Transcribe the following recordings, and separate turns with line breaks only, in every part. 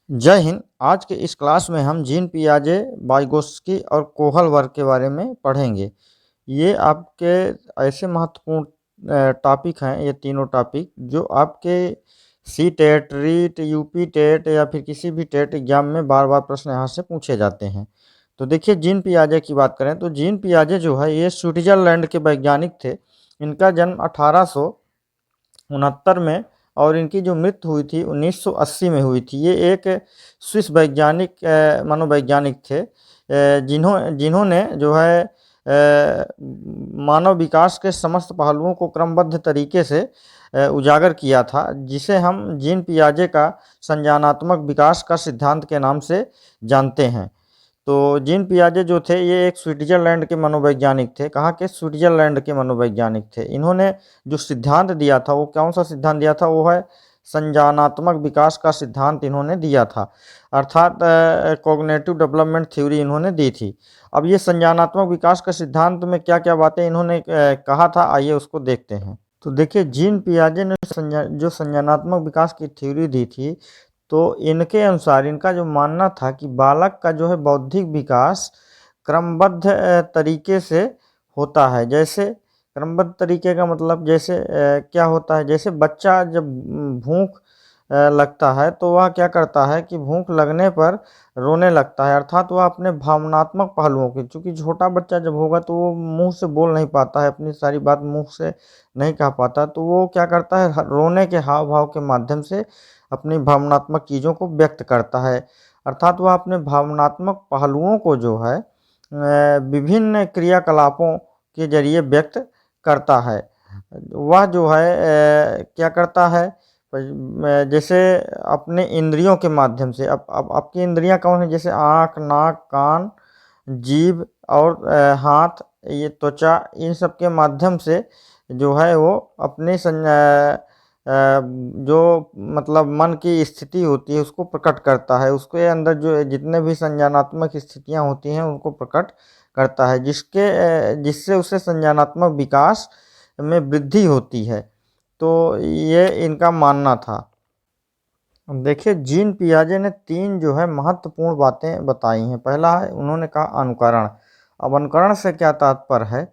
जय हिंद। आज के इस क्लास में हम जीन पियाजे, वाइगोत्स्की और कोहल वर्ग के बारे में पढ़ेंगे। ये आपके ऐसे महत्वपूर्ण टॉपिक हैं, ये तीनों टॉपिक जो आपके CTET, REET, UP TET या फिर किसी भी टेट एग्जाम में बार बार प्रश्न यहाँ से पूछे जाते हैं। तो देखिए, जीन पियाजे की बात करें तो जीन पियाजे जो है ये स्विट्जरलैंड के वैज्ञानिक थे। इनका जन्म 1869 में और इनकी जो मृत्यु हुई थी 1980 में हुई थी। ये एक स्विस वैज्ञानिक मनोवैज्ञानिक थे, जिन्होंने जो है मानव विकास के समस्त पहलुओं को क्रमबद्ध तरीके से उजागर किया था, जिसे हम जीन पियाजे का संज्ञानात्मक विकास का सिद्धांत के नाम से जानते हैं। तो जीन पियाजे जो थे ये एक स्विट्जरलैंड के मनोवैज्ञानिक थे। कहाँ के? स्विट्जरलैंड के मनोवैज्ञानिक थे। इन्होंने जो सिद्धांत दिया था वो कौन सा सिद्धांत दिया था? वो है संज्ञानात्मक विकास का सिद्धांत इन्होंने दिया था, अर्थात कॉग्निटिव डेवलपमेंट थ्योरी इन्होंने दी थी। अब ये संज्ञानात्मक विकास का सिद्धांत में क्या क्या बातें इन्होंने कहा था, आइए उसको देखते हैं। तो देखिए, जीन पियाजे ने जो संज्ञानात्मक विकास की थ्योरी दी थी, तो इनके अनुसार इनका जो मानना था कि बालक का जो है बौद्धिक विकास क्रमबद्ध तरीके से होता है। जैसे क्रमबद्ध तरीके का मतलब जैसे क्या होता है? जैसे बच्चा जब भूख लगता है तो वह क्या करता है कि भूख लगने पर रोने लगता है, अर्थात वह अपने भावनात्मक पहलुओं की, चूँकि छोटा बच्चा जब होगा तो वो मुँह से बोल नहीं पाता है, अपनी सारी बात मुँह से नहीं कह पाता, तो वो क्या करता है, रोने के हाव भाव के माध्यम से अपनी भावनात्मक चीज़ों को व्यक्त करता है। अर्थात वह अपने भावनात्मक पहलुओं को जो है विभिन्न क्रियाकलापों के जरिए व्यक्त करता है। वह जो है क्या करता है, जैसे अपने इंद्रियों के माध्यम से। अब आपकी इंद्रियां कौन है? जैसे आँख, नाक, कान, जीभ और हाथ, ये त्वचा, इन सब के माध्यम से जो है वो अपने जो मतलब मन की स्थिति होती है उसको प्रकट करता है। उसके अंदर जो जितने भी संज्ञानात्मक स्थितियां होती हैं उनको प्रकट करता है, जिससे उसे संज्ञानात्मक विकास में वृद्धि होती है। तो ये इनका मानना था। अब देखिए, जीन पियाजे ने तीन जो है महत्वपूर्ण बातें बताई हैं। पहला है, उन्होंने कहा अनुकरण। अब अनुकरण से क्या तात्पर्य है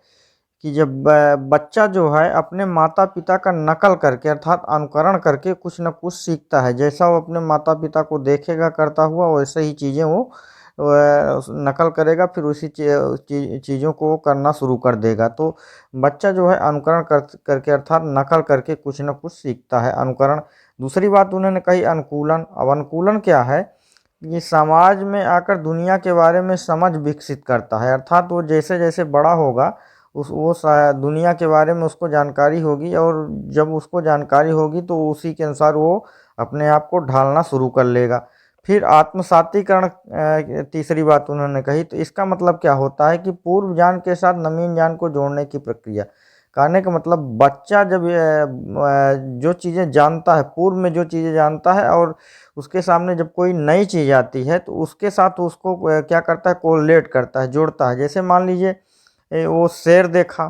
कि जब बच्चा जो है अपने माता पिता का नकल करके, अर्थात अनुकरण करके कुछ न कुछ सीखता है। जैसा वो अपने माता पिता को देखेगा करता हुआ, वैसे ही चीज़ें वो नकल करेगा, फिर उसी चीज़ों को वो करना शुरू कर देगा। तो बच्चा जो है अनुकरण करके, अर्थात नकल करके कुछ न कुछ सीखता है, अनुकरण। दूसरी बात उन्होंने कही अनुकूलन। अब अनुकूलन क्या है? ये समाज में आकर दुनिया के बारे में समझ विकसित करता है, अर्थात वो जैसे जैसे बड़ा होगा दुनिया के बारे में उसको जानकारी होगी, और जब उसको जानकारी होगी तो उसी के अनुसार वो अपने आप को ढालना शुरू कर लेगा। फिर आत्मसातीकरण तीसरी बात उन्होंने कही। तो इसका मतलब क्या होता है कि पूर्व ज्ञान के साथ नवीन ज्ञान को जोड़ने की प्रक्रिया। कहने का मतलब बच्चा जब जो चीज़ें जानता है, पूर्व में जो चीज़ें जानता है, और उसके सामने जब कोई नई चीज़ आती है तो उसके साथ उसको क्या करता है, कोरिलेट करता है, जोड़ता है। जैसे मान लीजिए वो शेर देखा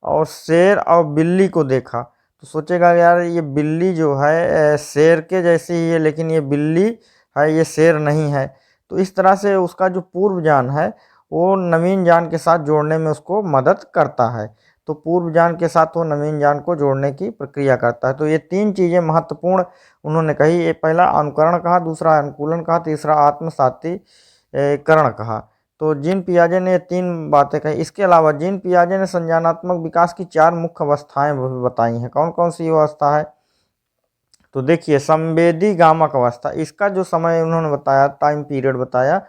और शेर और बिल्ली को देखा, तो सोचेगा यार ये बिल्ली जो है शेर के जैसी ही है, लेकिन ये बिल्ली है, ये शेर नहीं है। तो इस तरह से उसका जो पूर्व ज्ञान है वो नवीन ज्ञान के साथ जोड़ने में उसको मदद करता है। तो पूर्व ज्ञान के साथ वो नवीन ज्ञान को जोड़ने की प्रक्रिया करता है। तो ये तीन चीज़ें महत्वपूर्ण उन्होंने कही। ये पहला अनुकरण कहा, दूसरा अनुकूलन कहा, तीसरा आत्मसातीकरण कहा। तो जीन पियाजे ने तीन बातें कही। इसके अलावा जीन पियाजे ने संज्ञानात्मक विकास की चार मुख्य अवस्थाएं बताई हैं। कौन कौन सी अवस्था है? तो देखिए, संवेदी गामक अवस्था, इसका जो समय उन्होंने बताया, टाइम पीरियड बताया,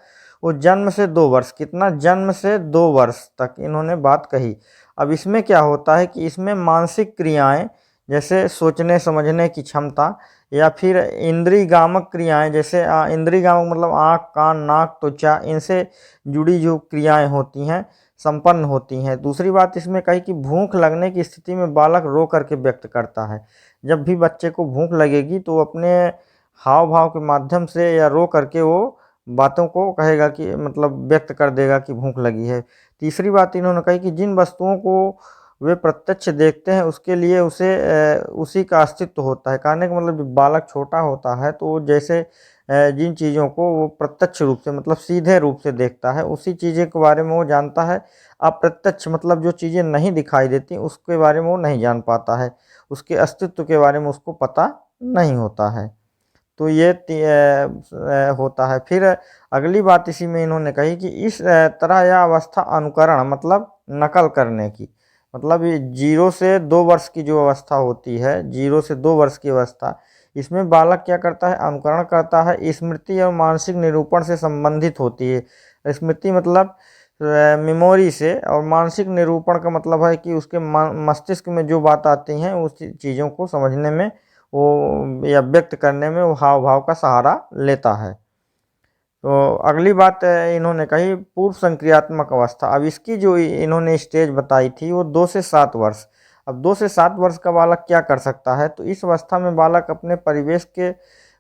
वो जन्म से 2 वर्ष, कितना? जन्म से 2 वर्ष तक इन्होंने बात कही। अब इसमें क्या होता है कि इसमें मानसिक क्रियाएं, जैसे सोचने समझने की क्षमता, या फिर इंद्रिय गामक क्रियाएं, जैसे इंद्रिय गामक मतलब आँख, कान, नाक, त्वचा, इनसे जुड़ी जो क्रियाएं होती हैं संपन्न होती हैं। दूसरी बात इसमें कही कि भूख लगने की स्थिति में बालक रो करके व्यक्त करता है। जब भी बच्चे को भूख लगेगी तो अपने हाव भाव के माध्यम से या रो करके वो बातों को कहेगा, कि मतलब व्यक्त कर देगा कि भूख लगी है। तीसरी बात इन्होंने कही कि जिन वस्तुओं को वे प्रत्यक्ष देखते हैं उसके लिए उसी का अस्तित्व होता है। कहने का मतलब जब बालक छोटा होता है तो वो जैसे जिन चीज़ों को वो प्रत्यक्ष रूप से मतलब सीधे रूप से देखता है, उसी चीज़ें के बारे में वो जानता है। अप्रत्यक्ष मतलब जो चीज़ें नहीं दिखाई देती उसके बारे में वो नहीं जान पाता है, उसके अस्तित्व के बारे में उसको पता नहीं होता है। तो ये होता है। फिर अगली बात इसी में इन्होंने कही कि इस तरह यह अवस्था अनुकरण मतलब नकल करने की, मतलब ये 0 से 2 वर्ष की जो अवस्था होती है, 0 से 2 वर्ष की अवस्था, इसमें बालक क्या करता है, अनुकरण करता है, स्मृति और मानसिक निरूपण से संबंधित होती है। स्मृति मतलब मेमोरी से, और मानसिक निरूपण का मतलब है कि उसके मस्तिष्क में जो बात आती हैं उस चीज़ों को समझने में वो या व्यक्त करने में वो हाव भाव का सहारा लेता है। तो अगली बात इन्होंने कही पूर्व संक्रियात्मक अवस्था। अब इसकी जो इन्होंने स्टेज बताई थी वो 2 से 7 वर्ष। अब 2 से 7 वर्ष का बालक क्या कर सकता है, तो इस अवस्था में बालक अपने परिवेश के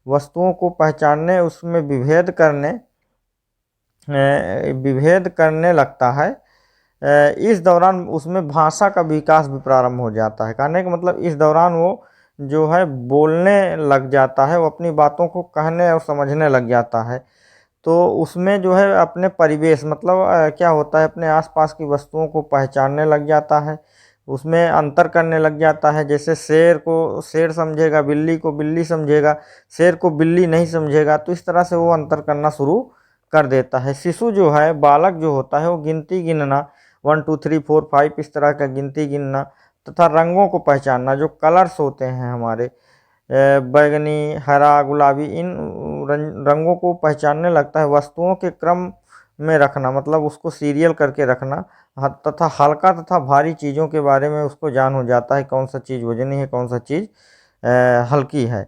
वस्तुओं को पहचानने, उसमें विभेद करने लगता है। इस दौरान उसमें भाषा का विकास भी प्रारंभ हो जाता है। कहने का मतलब इस दौरान वो जो है बोलने लग जाता है, वो अपनी बातों को कहने और समझने लग जाता है। तो उसमें जो है अपने परिवेश मतलब क्या होता है, अपने आसपास की वस्तुओं को पहचानने लग जाता है, उसमें अंतर करने लग जाता है। जैसे शेर को शेर समझेगा, बिल्ली को बिल्ली समझेगा, शेर को बिल्ली नहीं समझेगा, तो इस तरह से वो अंतर करना शुरू कर देता है। शिशु जो है, बालक जो होता है, वो गिनती गिनना 1 2 3 4 5 इस तरह का गिनती गिनना तथा रंगों को पहचानना, जो कलर्स होते हैं हमारे बैगनी, हरा, गुलाबी, इन रंगों को पहचानने लगता है। वस्तुओं के क्रम में रखना मतलब उसको सीरियल करके रखना, तथा हल्का तथा भारी चीज़ों के बारे में उसको जान हो जाता है, कौन सा चीज़ वजनी है, कौन सा चीज़ हल्की है।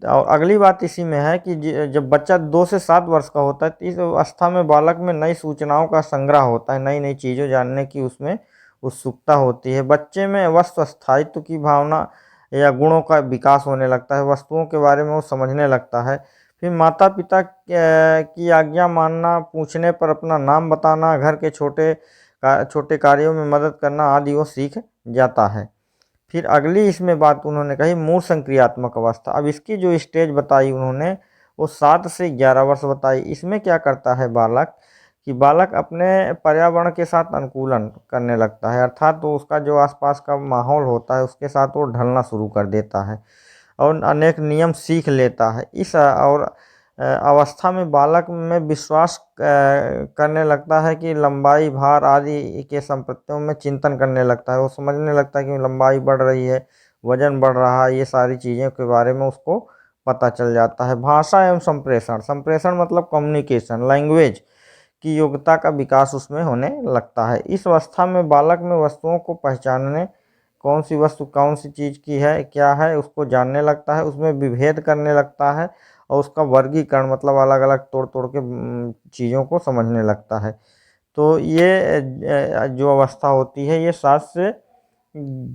और अगली बात इसी में है कि जब बच्चा 2 से 7 वर्ष का होता है, तो इस अवस्था में बालक में नई सूचनाओं का संग्रह होता है, नई नई चीज़ें जानने की उसमें उत्सुकता होती है। बच्चे में वस्तु स्थायित्व की भावना या गुणों का विकास होने लगता है, वस्तुओं के बारे में वो समझने लगता है। फिर माता पिता की आज्ञा मानना, पूछने पर अपना नाम बताना, घर के छोटे कार्यों में मदद करना आदि वो सीख जाता है। फिर अगली इसमें बात उन्होंने कही मूल संक्रियात्मक अवस्था। अब इसकी जो स्टेज बताई उन्होंने वो 7 से 11 वर्ष बताई। इसमें क्या करता है बालक, कि बालक अपने पर्यावरण के साथ अनुकूलन करने लगता है, अर्थात तो उसका जो आसपास का माहौल होता है उसके साथ वो ढलना शुरू कर देता है और अनेक नियम सीख लेता है। इस और अवस्था में बालक में विश्वास करने लगता है कि लंबाई, भार आदि के संपत्तियों में चिंतन करने लगता है। वो समझने लगता है कि लंबाई बढ़ रही है, वजन बढ़ रहा है, ये सारी चीज़ों के बारे में उसको पता चल जाता है। भाषा एवं संप्रेषण, संप्रेषण मतलब कम्युनिकेशन, लैंग्वेज की योग्यता का विकास उसमें होने लगता है। इस अवस्था में बालक में वस्तुओं को पहचानने, कौन सी वस्तु कौन सी चीज़ की है, क्या है, उसको जानने लगता है, उसमें विभेद करने लगता है और उसका वर्गीकरण मतलब अलग अलग तोड़ तोड़ के चीज़ों को समझने लगता है। तो ये जो अवस्था होती है ये 7 से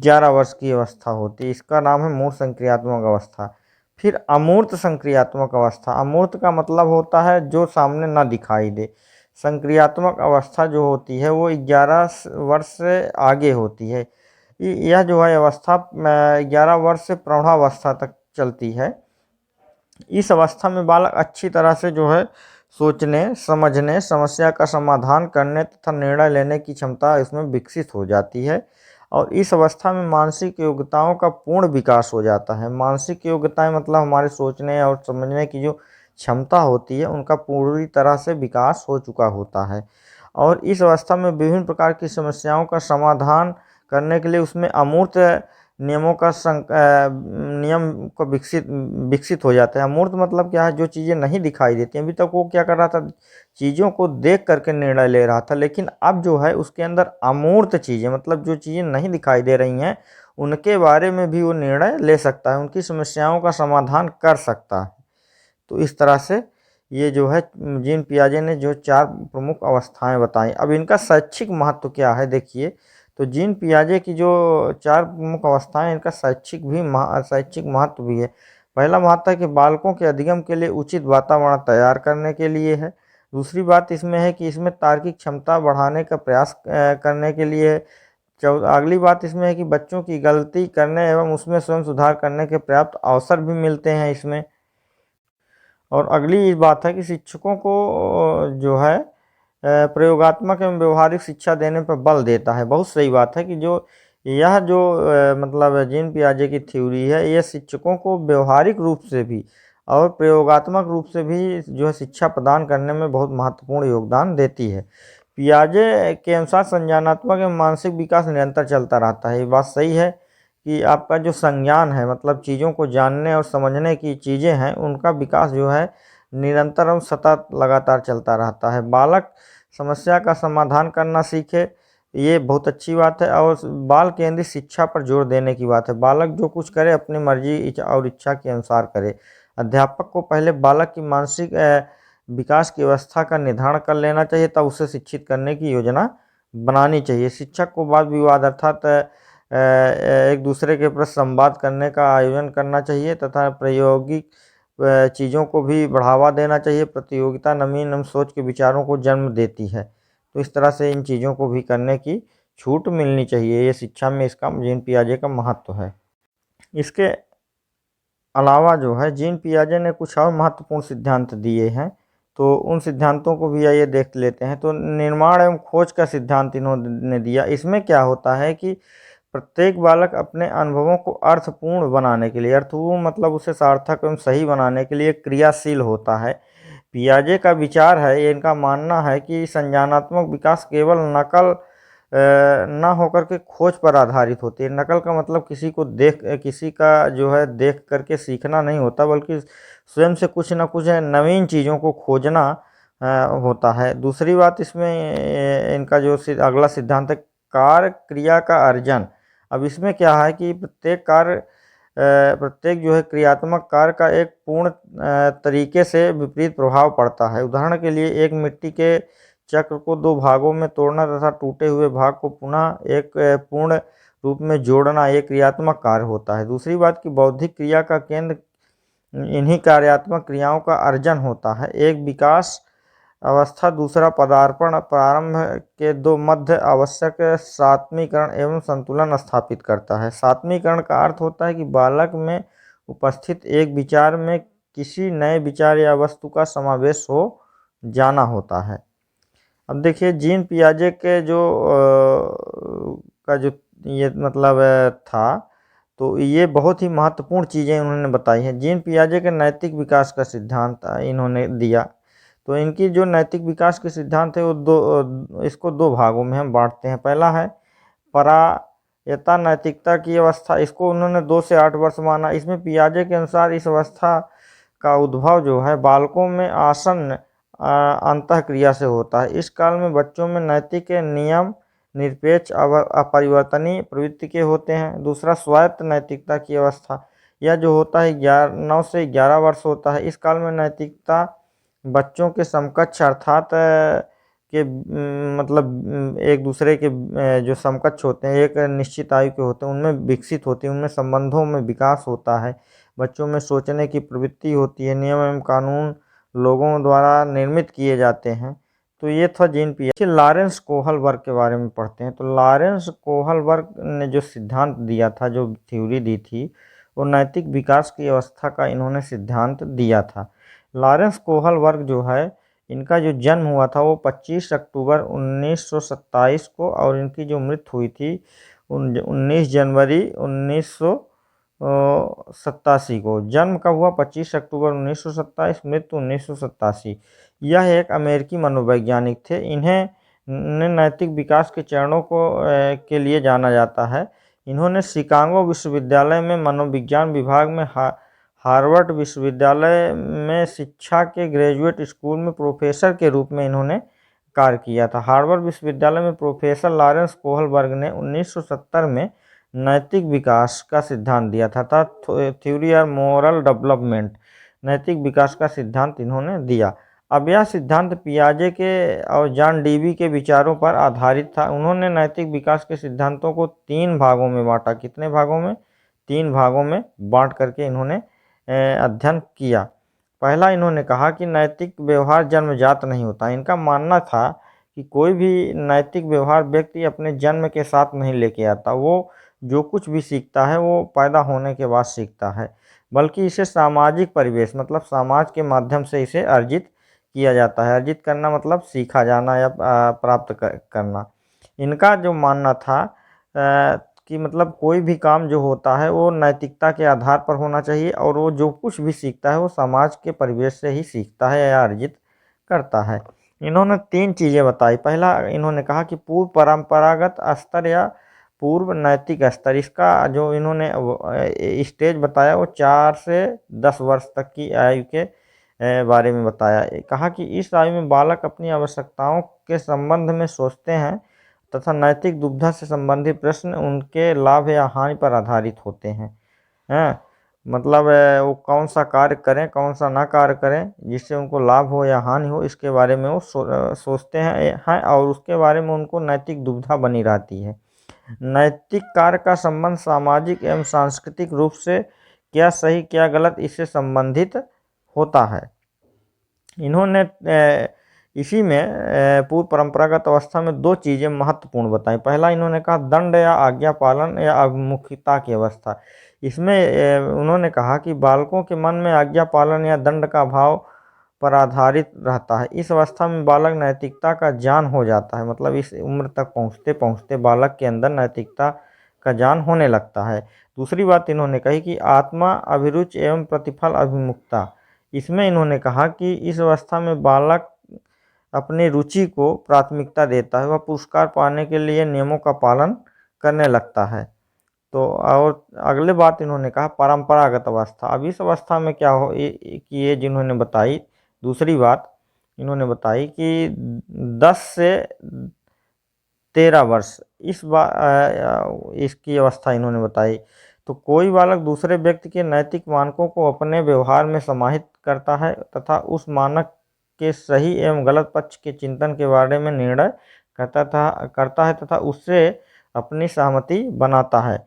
11 वर्ष की अवस्था होती है। इसका नाम है मूल संक्रियात्मक अवस्था। फिर अमूर्त संक्रियात्मक अवस्था। अमूर्त का मतलब होता है जो सामने ना दिखाई दे। संक्रियात्मक अवस्था जो होती है वो 11 वर्ष से आगे होती है। यह जो है अवस्था 11 वर्ष से प्रौढ़ावस्था तक चलती है। इस अवस्था में बालक अच्छी तरह से जो है सोचने, समझने, समस्या का समाधान करने तथा निर्णय लेने की क्षमता इसमें विकसित हो जाती है। और इस अवस्था में मानसिक योग्यताओं का पूर्ण विकास हो जाता है। मानसिक योग्यताएं मतलब हमारे सोचने और समझने की जो क्षमता होती है उनका पूरी तरह से विकास हो चुका होता है। और इस अवस्था में विभिन्न प्रकार की समस्याओं का समाधान करने के लिए उसमें अमूर्त नियमों का नियम को विकसित हो जाता है। अमूर्त मतलब क्या है, जो चीज़ें नहीं दिखाई देती। अभी तक वो क्या कर रहा था, चीज़ों को देख करके निर्णय ले रहा था, लेकिन अब जो है उसके अंदर अमूर्त चीज़ें मतलब जो चीज़ें नहीं दिखाई दे रही हैं उनके बारे में भी वो निर्णय ले सकता है, उनकी समस्याओं का समाधान कर सकता है। तो इस तरह से ये जो है जीन पियाजे ने जो 4 प्रमुख अवस्थाएं बताई। अब इनका शैक्षिक महत्व क्या है देखिए, तो जीन पियाजे की जो 4 प्रमुख अवस्थाएं इनका शैक्षिक महत्व भी है। पहला महत्व है कि बालकों के अधिगम के लिए उचित वातावरण तैयार करने के लिए है। दूसरी बात इसमें है कि इसमें तार्किक क्षमता बढ़ाने का प्रयास करने के लिए है। अगली बात इसमें है कि बच्चों की गलती करने एवं उसमें स्वयं सुधार करने के पर्याप्त अवसर भी मिलते हैं इसमें। और अगली बात है कि शिक्षकों को जो है प्रयोगात्मक एवं व्यवहारिक शिक्षा देने पर बल देता है। बहुत सही बात है कि यह जो मतलब जीन पियाजे की थ्योरी है, यह शिक्षकों को व्यवहारिक रूप से भी और प्रयोगात्मक रूप से भी जो है शिक्षा प्रदान करने में बहुत महत्वपूर्ण योगदान देती है। पियाजे के अनुसार संज्ञानात्मक एवं मानसिक विकास निरंतर चलता रहता है। ये बात सही है कि आपका जो संज्ञान है, मतलब चीज़ों को जानने और समझने की चीज़ें हैं, उनका विकास जो है निरंतर एवं सतत लगातार चलता रहता है। बालक समस्या का समाधान करना सीखे, ये बहुत अच्छी बात है। और बाल केंद्रित शिक्षा पर जोर देने की बात है। बालक जो कुछ करे अपनी मर्जी और इच्छा के अनुसार करे। अध्यापक को पहले बालक की मानसिक विकास की अवस्था का निर्धारण कर लेना चाहिए, तब उसे शिक्षित करने की योजना बनानी चाहिए। शिक्षक को वाद विवाद अर्थात एक दूसरे के प्रति संवाद करने का आयोजन करना चाहिए तथा प्रायोगिक चीज़ों को भी बढ़ावा देना चाहिए। प्रतियोगिता नवीन एवं सोच के विचारों को जन्म देती है, तो इस तरह से इन चीज़ों को भी करने की छूट मिलनी चाहिए। ये शिक्षा में इसका जीन पियाजे का महत्व है। इसके अलावा जो है जीन पियाजे ने कुछ और महत्वपूर्ण सिद्धांत दिए हैं, तो उन सिद्धांतों को भी आइए देख लेते हैं। तो निर्माण एवं खोज का सिद्धांत इन्होंने दिया। इसमें क्या होता है कि प्रत्येक बालक अपने अनुभवों को अर्थपूर्ण बनाने के लिए, अर्थपूर्ण मतलब उसे सार्थक एवं सही बनाने के लिए क्रियाशील होता है। पियाजे का विचार है, ये इनका मानना है कि संज्ञानात्मक विकास केवल नकल ना होकर के खोज पर आधारित होती है। नकल का मतलब किसी का जो है देख करके सीखना नहीं होता, बल्कि स्वयं से कुछ ना कुछ नवीन चीज़ों को खोजना होता है। दूसरी बात इसमें इनका जो अगला सिद्धांत है कार्य क्रिया का अर्जन। अब इसमें क्या है कि प्रत्येक जो है क्रियात्मक कार्य का एक पूर्ण तरीके से विपरीत प्रभाव पड़ता है। उदाहरण के लिए एक मिट्टी के चक्र को दो भागों में तोड़ना तथा टूटे हुए भाग को पुनः एक पूर्ण रूप में जोड़ना एक क्रियात्मक कार्य होता है। दूसरी बात की बौद्धिक क्रिया का केंद्र इन्हीं कार्यात्मक क्रियाओं का अर्जन होता है। एक विकास अवस्था, दूसरा पदार्पण, प्रारंभ के दो मध्य आवश्यक सात्मीकरण एवं संतुलन स्थापित करता है। सात्मीकरण का अर्थ होता है कि बालक में उपस्थित एक विचार में किसी नए विचार या वस्तु का समावेश हो जाना होता है। अब देखिए जीन पियाजे के का जो ये मतलब था, तो ये बहुत ही महत्वपूर्ण चीज़ें उन्होंने बताई हैं। जीन पियाजे के नैतिक विकास का सिद्धांत इन्होंने दिया। तो इनकी जो नैतिक विकास के सिद्धांत है वो इसको दो भागों में हम बांटते हैं। पहला है परायता नैतिकता की अवस्था, इसको उन्होंने 2 से 8 वर्ष माना। इसमें पियाजे के अनुसार इस अवस्था का उद्भव जो है बालकों में आसन्न अंतःक्रिया से होता है। इस काल में बच्चों में नैतिक नियम निरपेक्ष अपरिवर्तनीय प्रवृत्ति के होते हैं। दूसरा स्वायत्त नैतिकता की अवस्था, यह जो होता है 9 से 11 वर्ष होता है। इस काल में नैतिकता बच्चों के समकक्ष अर्थात के मतलब एक दूसरे के जो समकक्ष होते हैं, एक निश्चित आयु के होते हैं, उनमें विकसित होती है। उनमें संबंधों में विकास होता है। बच्चों में सोचने की प्रवृत्ति होती है। नियम एवं कानून लोगों द्वारा निर्मित किए जाते हैं। तो ये था जीन पियाजे। लॉरेंस कोहलबर्ग के बारे में पढ़ते हैं। तो लॉरेंस कोहलबर्ग ने जो सिद्धांत दिया था, जो थ्योरी दी थी, वो नैतिक विकास की अवस्था का इन्होंने सिद्धांत दिया था। लॉरेंस कोहलबर्ग जो है, इनका जो जन्म हुआ था वो 25 अक्टूबर 1927 को, और इनकी जो मृत्यु हुई थी 19 जनवरी 1987 को। जन्म कब हुआ? 25 अक्टूबर 1927, मृत्यु 1987। यह एक अमेरिकी मनोवैज्ञानिक थे। इन्हें नैतिक विकास के चरणों के लिए जाना जाता है। इन्होंने शिकागो विश्वविद्यालय में मनोविज्ञान विभाग में, हार्वर्ड विश्वविद्यालय में शिक्षा के ग्रेजुएट स्कूल में प्रोफेसर के रूप में इन्होंने कार्य किया था। हार्वर्ड विश्वविद्यालय में प्रोफेसर लॉरेंस कोहलबर्ग ने 1970 में नैतिक विकास का सिद्धांत दिया था, थ्योरी ऑफ मोरल डेवलपमेंट, नैतिक विकास का सिद्धांत इन्होंने दिया। अब यह सिद्धांत पियाजे के और जॉन डीवी के विचारों पर आधारित था। उन्होंने नैतिक विकास के सिद्धांतों को 3 भागों में बांटा। कितने भागों में? 3 भागों में बांट करके इन्होंने अध्ययन किया। पहला इन्होंने कहा कि नैतिक व्यवहार जन्मजात नहीं होता। इनका मानना था कि कोई भी नैतिक व्यवहार व्यक्ति अपने जन्म के साथ नहीं लेके आता, वो जो कुछ भी सीखता है वो पैदा होने के बाद सीखता है। बल्कि इसे सामाजिक परिवेश मतलब समाज के माध्यम से इसे अर्जित किया जाता है। अर्जित करना मतलब सीखा जाना या प्राप्त करना। इनका जो मानना था कि मतलब कोई भी काम जो होता है वो नैतिकता के आधार पर होना चाहिए, और वो जो कुछ भी सीखता है वो समाज के परिवेश से ही सीखता है या अर्जित करता है। इन्होंने 3 चीज़ें बताई। पहला इन्होंने कहा कि पूर्व परंपरागत स्तर या पूर्व नैतिक स्तर। इसका जो इन्होंने स्टेज बताया वो 4 से 10 वर्ष तक की आयु के बारे में बताया। कहा कि इस आयु में बालक अपनी आवश्यकताओं के संबंध में सोचते हैं तथा नैतिक दुविधा से संबंधित प्रश्न उनके लाभ या हानि पर आधारित होते हैं। मतलब वो कौन सा कार्य करें कौन सा ना कार्य करें जिससे उनको लाभ हो या हानि हो, इसके बारे में वो सोचते हैं और उसके बारे में उनको नैतिक दुविधा बनी रहती है। नैतिक कार्य का संबंध सामाजिक एवं सांस्कृतिक रूप से क्या सही क्या गलत इससे संबंधित होता है। इन्होंने इसी में पूर्व परंपरागत अवस्था में 2 चीज़ें महत्वपूर्ण बताई। पहला इन्होंने कहा दंड या आज्ञा पालन या अभिमुखता की अवस्था। इसमें उन्होंने कहा कि बालकों के मन में आज्ञा पालन या दंड का भाव पर आधारित रहता है। इस अवस्था में बालक नैतिकता का ज्ञान हो जाता है। मतलब इस उम्र तक पहुँचते पहुँचते बालक के अंदर नैतिकता का ज्ञान होने लगता है। दूसरी बात इन्होंने कही कि आत्मा अभिरुचि एवं प्रतिफल अभिमुखता। इसमें इन्होंने कहा कि इस अवस्था में बालक अपनी रुचि को प्राथमिकता देता है, वह पुरस्कार पाने के लिए नियमों का पालन करने लगता है। तो और अगले बात इन्होंने कहा परंपरागत अवस्था। अब इस अवस्था में क्या हो कि ये जिन्होंने बताई दूसरी बात इन्होंने बताई कि 10 से 13 वर्ष इसकी अवस्था इन्होंने बताई। तो कोई बालक दूसरे व्यक्ति के नैतिक मानकों को अपने व्यवहार में समाहित करता है तथा उस मानक के सही एवं गलत पक्ष के चिंतन के बारे में निर्णय करता है तथा उससे अपनी सहमति बनाता है।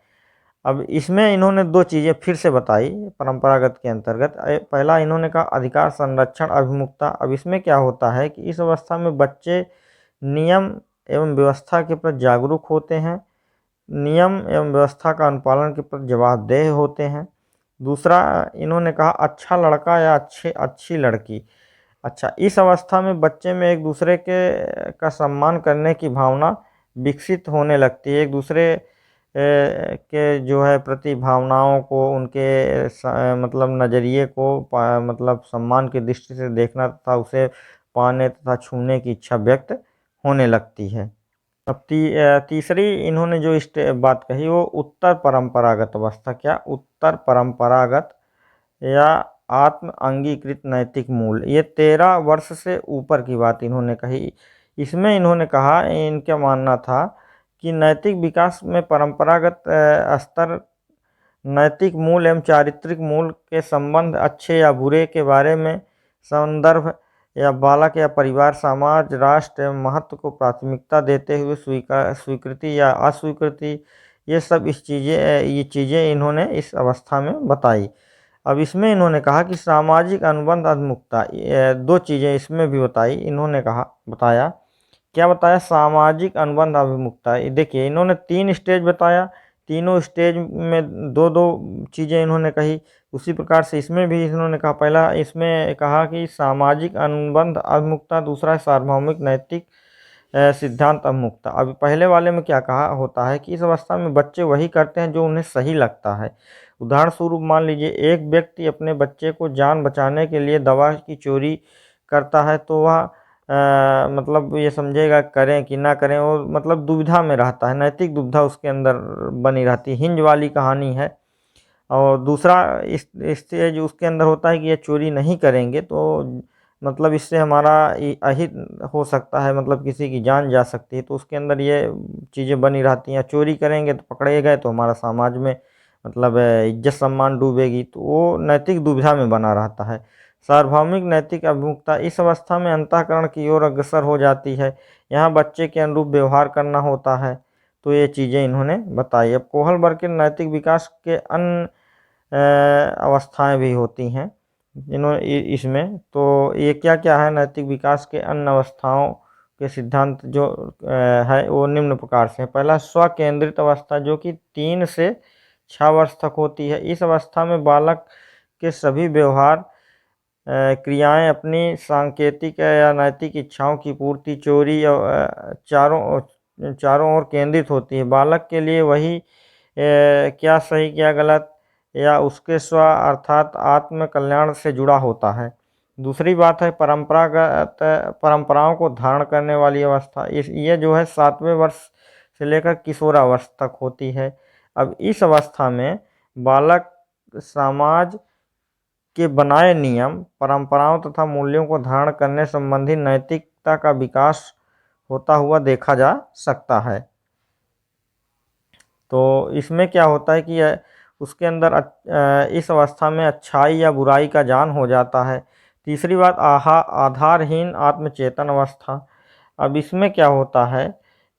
अब इसमें इन्होंने 2 चीज़ें फिर से बताई परंपरागत के अंतर्गत। पहला इन्होंने कहा अधिकार संरक्षण अभिमुखता। अब इसमें क्या होता है कि इस अवस्था में बच्चे नियम एवं व्यवस्था के प्रति जागरूक होते हैं, नियम एवं व्यवस्था का अनुपालन के प्रति जवाबदेह होते हैं। दूसरा इन्होंने कहा अच्छा लड़का या अच्छी लड़की। अच्छा, इस अवस्था में बच्चे में एक दूसरे का सम्मान करने की भावना विकसित होने लगती है। एक दूसरे के जो है प्रति भावनाओं को उनके मतलब नज़रिए को मतलब सम्मान की दृष्टि से देखना तथा उसे पाने तथा छूने की इच्छा व्यक्त होने लगती है। अब तीसरी इन्होंने जो बात कही वो उत्तर परंपरागत अवस्था। क्या उत्तर परंपरागत या आत्म अंगीकृत नैतिक मूल्य। ये 13 वर्ष से ऊपर की बात इन्होंने कही। इसमें इन्होंने कहा इनका मानना था कि नैतिक विकास में परंपरागत स्तर नैतिक मूल्य एवं चारित्रिक मूल्य के संबंध अच्छे या बुरे के बारे में संदर्भ या बालक या परिवार समाज राष्ट्र एवं महत्व को प्राथमिकता देते हुए स्वीकृति या अस्वीकृति ये चीज़ें इन्होंने इस अवस्था में बताई। अब इसमें इन्होंने कहा कि सामाजिक अनुबंध अभिमुखता। 2 चीज़ें इसमें भी बताई इन्होंने बताया। क्या बताया? सामाजिक अनुबंध अभिमुखता। देखिए इन्होंने 3 स्टेज बताया, तीनों स्टेज में 2-2 चीज़ें इन्होंने कही। उसी प्रकार से इसमें भी इन्होंने कहा, पहला इसमें कहा कि सामाजिक अनुबंध अभिमुखता, दूसरा सार्वभौमिक नैतिक सिद्धांत अभिमुखता। अब पहले वाले में क्या कहा होता है कि इस अवस्था में बच्चे वही करते हैं जो उन्हें सही लगता है। उदाहरण स्वरूप मान लीजिए एक व्यक्ति अपने बच्चे को जान बचाने के लिए दवा की चोरी करता है तो वह मतलब ये समझेगा करें कि ना करें, और मतलब दुविधा में रहता है, नैतिक दुविधा उसके अंदर बनी रहती है। हिंज वाली कहानी है। और दूसरा स्टेज उसके अंदर होता है कि ये चोरी नहीं करेंगे तो मतलब इससे हमारा अहित हो सकता है, मतलब किसी की जान जा सकती है, तो उसके अंदर ये चीज़ें बनी रहती हैं। चोरी करेंगे तो पकड़े गए तो हमारा समाज में मतलब इज्जत सम्मान डूबेगी, तो वो नैतिक दुविधा में बना रहता है। सार्वभौमिक नैतिक अभिमुखता। इस अवस्था में अंतःकरण की ओर अग्रसर हो जाती है। यहाँ बच्चे के अनुरूप व्यवहार करना होता है। तो ये चीज़ें इन्होंने बताई। अब कोहलबर्ग के नैतिक विकास के अन्य अवस्थाएं भी होती हैं इसमें। तो ये क्या क्या है नैतिक विकास के अन्य अवस्थाओं के सिद्धांत जो है वो निम्न प्रकार से है। पहला स्व केंद्रित अवस्था जो कि 3 से 6 वर्ष तक होती है। इस अवस्था में बालक के सभी व्यवहार क्रियाएं अपनी सांकेतिक या नैतिक इच्छाओं की पूर्ति, चोरी चारों ओर केंद्रित होती है। बालक के लिए वही क्या सही क्या गलत या उसके स्व अर्थात आत्म कल्याण से जुड़ा होता है। दूसरी बात है परंपरागत परंपराओं को धारण करने वाली अवस्था। ये जो है 7वें वर्ष से लेकर किशोरावस्था तक होती है। अब इस अवस्था में बालक समाज के बनाए नियम, परंपराओं तथा मूल्यों को धारण करने संबंधी नैतिकता का विकास होता हुआ देखा जा सकता है। तो इसमें क्या होता है कि उसके अंदर इस अवस्था में अच्छाई या बुराई का ज्ञान हो जाता है। तीसरी बात आधारहीन आत्मचेतन अवस्था। अब इसमें क्या होता है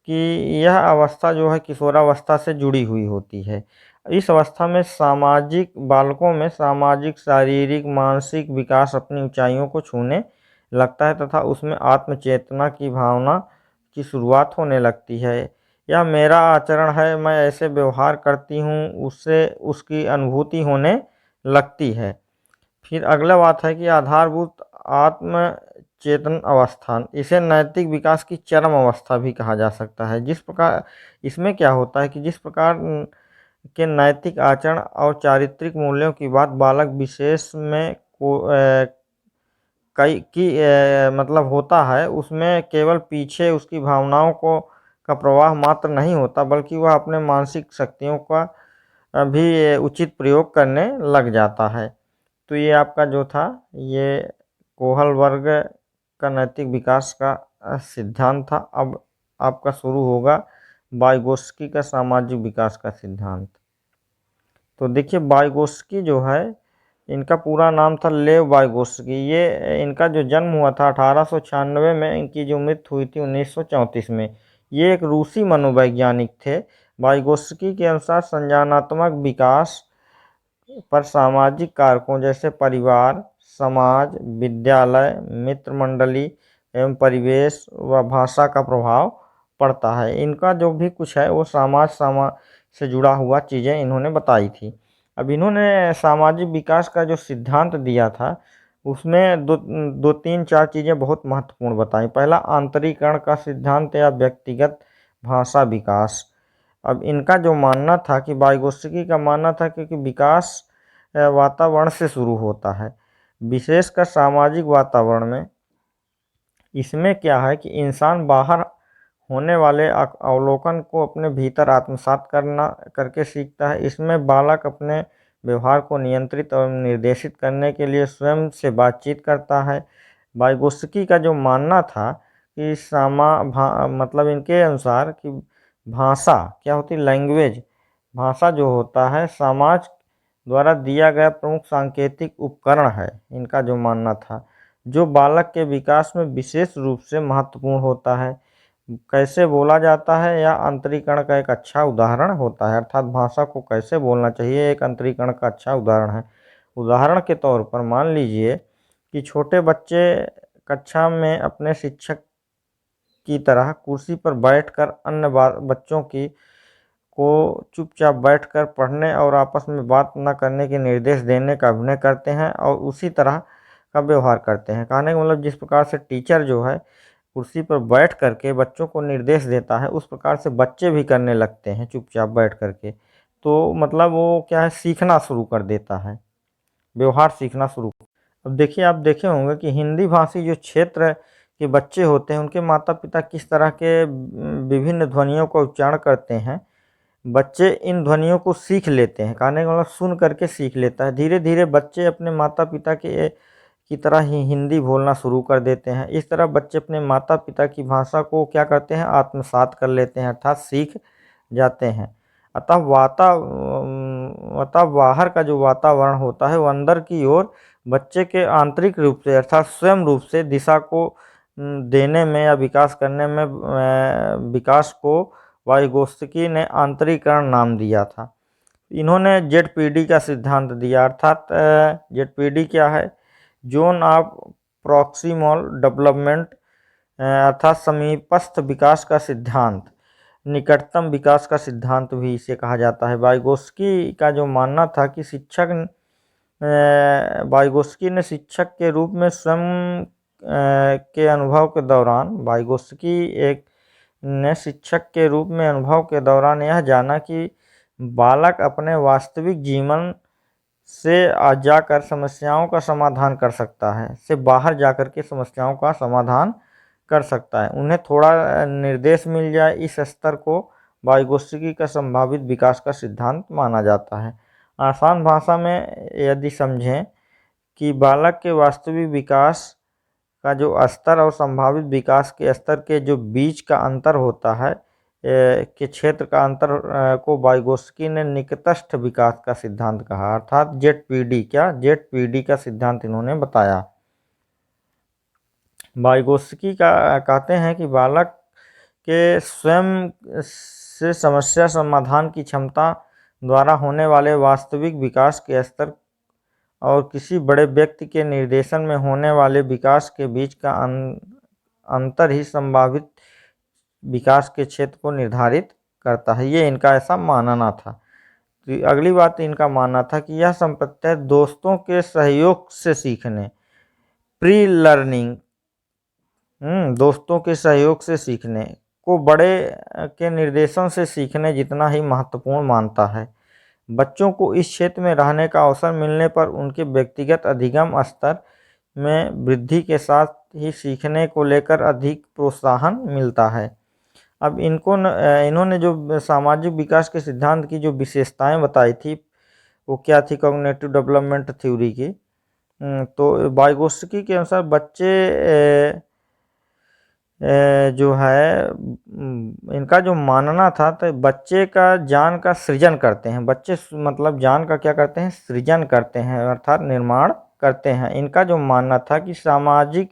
कि यह अवस्था जो है किशोरावस्था से जुड़ी हुई होती है। इस अवस्था में बालकों में सामाजिक, शारीरिक, मानसिक विकास अपनी ऊंचाइयों को छूने लगता है तथा उसमें आत्मचेतना की भावना की शुरुआत होने लगती है। यह मेरा आचरण है, मैं ऐसे व्यवहार करती हूँ, उससे उसकी अनुभूति होने लगती है। फिर अगला बात है कि आधारभूत आत्म चेतन अवस्था, इसे नैतिक विकास की चरम अवस्था भी कहा जा सकता है। जिस प्रकार इसमें क्या होता है कि जिस प्रकार के नैतिक आचरण और चारित्रिक मूल्यों की बात बालक विशेष में मतलब होता है, उसमें केवल पीछे उसकी भावनाओं का प्रवाह मात्र नहीं होता, बल्कि वह अपने मानसिक शक्तियों का भी उचित प्रयोग करने लग जाता है। तो ये आपका जो था ये कोहल वर्ग का नैतिक विकास का सिद्धांत था। अब आपका शुरू होगा वाइगोत्स्की का सामाजिक विकास का सिद्धांत। तो देखिए वाइगोत्स्की जो है, इनका पूरा नाम था लेव वाइगोत्स्की। ये इनका जो जन्म हुआ था 1896 में, इनकी जो मृत्यु हुई थी 1934 में। ये एक रूसी मनोवैज्ञानिक थे। वाइगोत्स्की के अनुसार संज्ञानात्मक विकास पर सामाजिक कारकों जैसे परिवार, समाज, विद्यालय, मित्र मंडली एवं परिवेश व भाषा का प्रभाव पड़ता है। इनका जो भी कुछ है वो समाज से जुड़ा हुआ चीज़ें इन्होंने बताई थी। अब इन्होंने सामाजिक विकास का जो सिद्धांत दिया था उसमें दो तीन चार चीज़ें बहुत महत्वपूर्ण बताई। पहला आंतरिकरण का सिद्धांत या व्यक्तिगत भाषा विकास। अब इनका जो मानना था कि वाइगोत्स्की का मानना था कि विकास वातावरण से शुरू होता है, विशेषकर सामाजिक वातावरण में। इसमें क्या है कि इंसान बाहर होने वाले अवलोकन को अपने भीतर आत्मसात करके सीखता है। इसमें बालक अपने व्यवहार को नियंत्रित और निर्देशित करने के लिए स्वयं से बातचीत करता है। वाइगोत्स्की का जो मानना था कि मतलब इनके अनुसार कि भाषा क्या होती, लैंग्वेज, भाषा जो होता है समाज द्वारा दिया गया प्रमुख सांकेतिक उपकरण है। इनका जो मानना था, जो बालक के विकास में विशेष रूप से महत्वपूर्ण होता है। कैसे बोला जाता है या अंतरीकरण का एक अच्छा उदाहरण होता है, अर्थात भाषा को कैसे बोलना चाहिए एक अंतरीकरण का अच्छा उदाहरण है। उदाहरण के तौर पर मान लीजिए कि छोटे बच्चे कक्षा में अपने शिक्षक की तरह कुर्सी पर बैठकर अन्य बच्चों को चुपचाप बैठकर पढ़ने और आपस में बात न करने के निर्देश देने का अभिनय करते हैं और उसी तरह का व्यवहार करते हैं। कहने का मतलब जिस प्रकार से टीचर जो है कुर्सी पर बैठ करके बच्चों को निर्देश देता है, उस प्रकार से बच्चे भी करने लगते हैं चुपचाप बैठ करके। तो मतलब वो क्या है, सीखना शुरू कर देता है, व्यवहार सीखना शुरू। अब देखिए आप देखे होंगे कि हिंदी भाषी जो क्षेत्र के बच्चे होते हैं उनके माता पिता किस तरह के विभिन्न ध्वनियों का उच्चारण करते हैं। बच्चे इन ध्वनियों को सीख लेते हैं, कहने का मतलब सुन करके सीख लेता है। धीरे धीरे बच्चे अपने माता पिता की तरह ही हिंदी बोलना शुरू कर देते हैं। इस तरह बच्चे अपने माता पिता की भाषा को क्या करते हैं, आत्मसात कर लेते हैं, अर्थात सीख जाते हैं। अतः बाहर का जो वातावरण होता है वो अंदर की ओर बच्चे के आंतरिक रूप से अर्थात स्वयं रूप से दिशा को देने में या विकास करने में विकास को वाइगोत्स्की ने आंतरिकरण नाम दिया था। इन्होंने जेडपीडी का सिद्धांत दिया, अर्थात जेडपीडी क्या है, जोन ऑफ प्रॉक्सिमल डेवलपमेंट, अर्थात समीपस्थ विकास का सिद्धांत, निकटतम विकास का सिद्धांत भी इसे कहा जाता है। वाइगोत्स्की का जो मानना था कि शिक्षक वाइगोत्स्की ने शिक्षक के रूप में स्वयं के अनुभव के दौरान वाइगोत्स्की एक ने शिक्षक के रूप में अनुभव के दौरान यह जाना कि बालक अपने वास्तविक जीवन से जाकर समस्याओं का समाधान कर सकता है, से बाहर जाकर के समस्याओं का समाधान कर सकता है। उन्हें थोड़ा निर्देश मिल जाए, इस स्तर को वाइगोत्स्की का संभावित विकास का सिद्धांत माना जाता है। आसान भाषा में यदि समझें कि बालक के वास्तविक विकास का जो स्तर और संभावित विकास के स्तर के जो बीच का अंतर होता है के क्षेत्र का अंतर को वाइगोत्स्की ने निकटस्थ विकास का सिद्धांत कहा, अर्थात जेड-पी-डी का सिद्धांत इन्होंने बताया। वाइगोत्स्की का कहते हैं कि बालक के स्वयं से समस्या समाधान की क्षमता द्वारा होने वाले वास्तविक विकास के स्तर और किसी बड़े व्यक्ति के निर्देशन में होने वाले विकास के बीच का अंतर ही संभावित विकास के क्षेत्र को निर्धारित करता है। ये इनका ऐसा मानना था। तो अगली बात इनका मानना था कि यह संप्रत्यय दोस्तों के सहयोग से सीखने, प्री लर्निंग, दोस्तों के सहयोग से सीखने को बड़े के निर्देशन से सीखने जितना ही महत्वपूर्ण मानता है। बच्चों को इस क्षेत्र में रहने का अवसर मिलने पर उनके व्यक्तिगत अधिगम स्तर में वृद्धि के साथ ही सीखने को लेकर अधिक प्रोत्साहन मिलता है। अब इन्होंने जो सामाजिक विकास के सिद्धांत की जो विशेषताएं बताई थी वो क्या थी कॉग्निटिव डेवलपमेंट थ्योरी की। तो वाइगोत्स्की के अनुसार बच्चे जो है इनका जो मानना था, तो बच्चे का ज्ञान का सृजन करते हैं। बच्चे मतलब ज्ञान का क्या करते हैं, सृजन करते हैं, अर्थात निर्माण करते हैं। इनका जो मानना था कि सामाजिक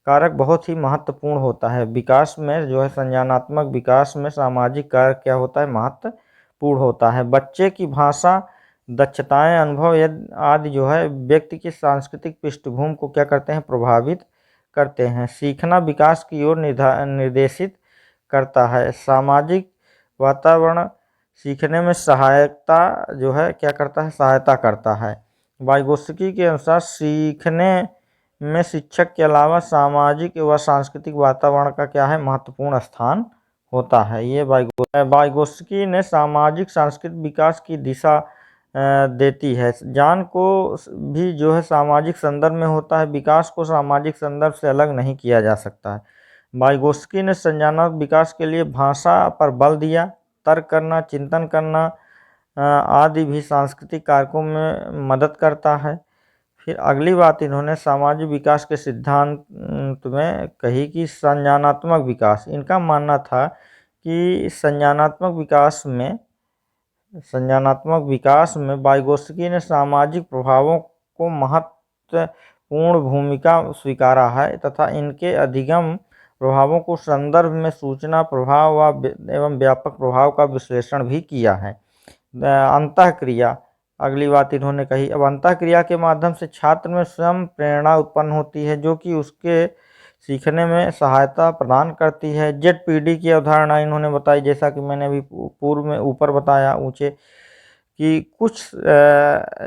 कारक बहुत ही महत्वपूर्ण होता है विकास में, जो है संज्ञानात्मक विकास में सामाजिक कारक क्या होता है, महत्वपूर्ण होता है। बच्चे की भाषा, दक्षताएं, अनुभव आदि जो है व्यक्ति की सांस्कृतिक पृष्ठभूमि को क्या करते हैं, प्रभावित करते हैं। सीखना विकास की ओर निर्देशित करता है। सामाजिक वातावरण सीखने में सहायता जो है क्या करता है, सहायता करता है। वाइगोत्स्की के अनुसार सीखने में शिक्षक के अलावा सामाजिक व सांस्कृतिक वातावरण का क्या है, महत्वपूर्ण स्थान होता है। ये वाइगोत्स्की ने सामाजिक सांस्कृतिक विकास की दिशा देती है। ज्ञान को भी जो है सामाजिक संदर्भ में होता है, विकास को सामाजिक संदर्भ से अलग नहीं किया जा सकता है। वाइगोत्स्की ने संज्ञानात्मक विकास के लिए भाषा पर बल दिया। तर्क करना, चिंतन करना आदि भी सांस्कृतिक कारकों में मदद करता है। फिर अगली बात इन्होंने सामाजिक विकास के सिद्धांत में कही कि संज्ञानात्मक विकास, इनका मानना था कि संज्ञानात्मक विकास में वाइगोत्स्की ने सामाजिक प्रभावों को महत्वपूर्ण भूमिका स्वीकारा है तथा इनके अधिगम प्रभावों को संदर्भ में सूचना प्रभाव एवं व्यापक प्रभाव का विश्लेषण भी किया है। अंतःक्रिया, अगली बात इन्होंने कही। अब अंतःक्रिया के माध्यम से छात्र में स्वयं प्रेरणा उत्पन्न होती है जो कि उसके सीखने में सहायता प्रदान करती है। जेड-पी-डी की अवधारणा इन्होंने बताई, जैसा कि मैंने अभी पूर्व में ऊपर बताया ऊंचे, कि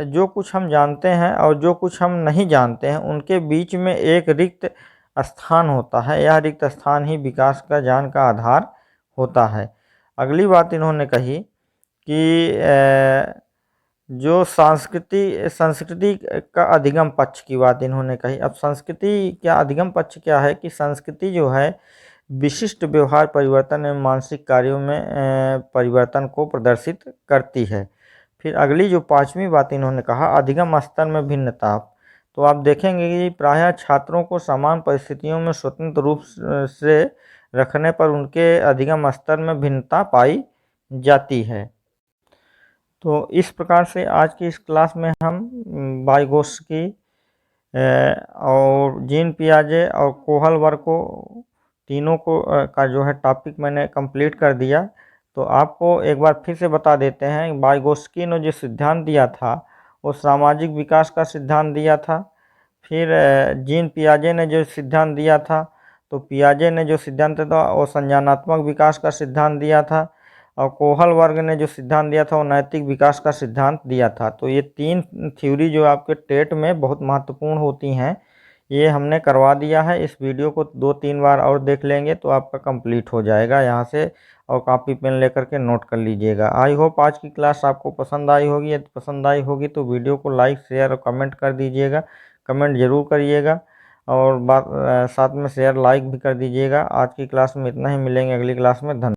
जो कुछ हम जानते हैं और जो कुछ हम नहीं जानते हैं उनके बीच में एक रिक्त स्थान होता है। यह रिक्त स्थान ही विकास का ज्ञान का आधार होता है। अगली बात इन्होंने कही कि जो संस्कृति का अधिगम पक्ष की बात इन्होंने कही। अब संस्कृति क्या अधिगम पक्ष क्या है कि संस्कृति जो है विशिष्ट व्यवहार परिवर्तन एवं मानसिक कार्यों में परिवर्तन को प्रदर्शित करती है। फिर अगली जो पांचवी बात इन्होंने कहा, अधिगम स्तर में भिन्नता। तो आप देखेंगे कि प्रायः छात्रों को समान परिस्थितियों में स्वतंत्र रूप से रखने पर उनके अधिगम स्तर में भिन्नता पाई जाती है। तो इस प्रकार से आज की इस क्लास में हम वाइगोत्स्की और जीन पियाजे और कोहलबर्ग तीनों को का जो है टॉपिक मैंने कंप्लीट कर दिया। तो आपको एक बार फिर से बता देते हैं, वाइगोत्स्की ने जो सिद्धांत दिया था वो सामाजिक विकास का सिद्धांत दिया था। फिर जीन पियाजे ने जो सिद्धांत दिया था, तो पियाजे ने जो सिद्धांत था वो संज्ञानात्मक विकास का सिद्धांत दिया था। और कोहल वर्ग ने जो सिद्धांत दिया था वो नैतिक विकास का सिद्धांत दिया था। तो ये 3 थ्योरी जो आपके टेट में बहुत महत्वपूर्ण होती हैं, ये हमने करवा दिया है। इस वीडियो को 2-3 बार और देख लेंगे तो आपका कंप्लीट हो जाएगा यहाँ से, और कॉपी पेन लेकर के नोट कर लीजिएगा। आई होप आज की क्लास आपको पसंद आई होगी। यदि पसंद आई होगी तो वीडियो को लाइक, शेयर और कमेंट कर दीजिएगा। कमेंट ज़रूर करिएगा, और साथ में शेयर लाइक भी कर दीजिएगा। आज की क्लास में इतना ही, मिलेंगे अगली क्लास में। धन्यवाद।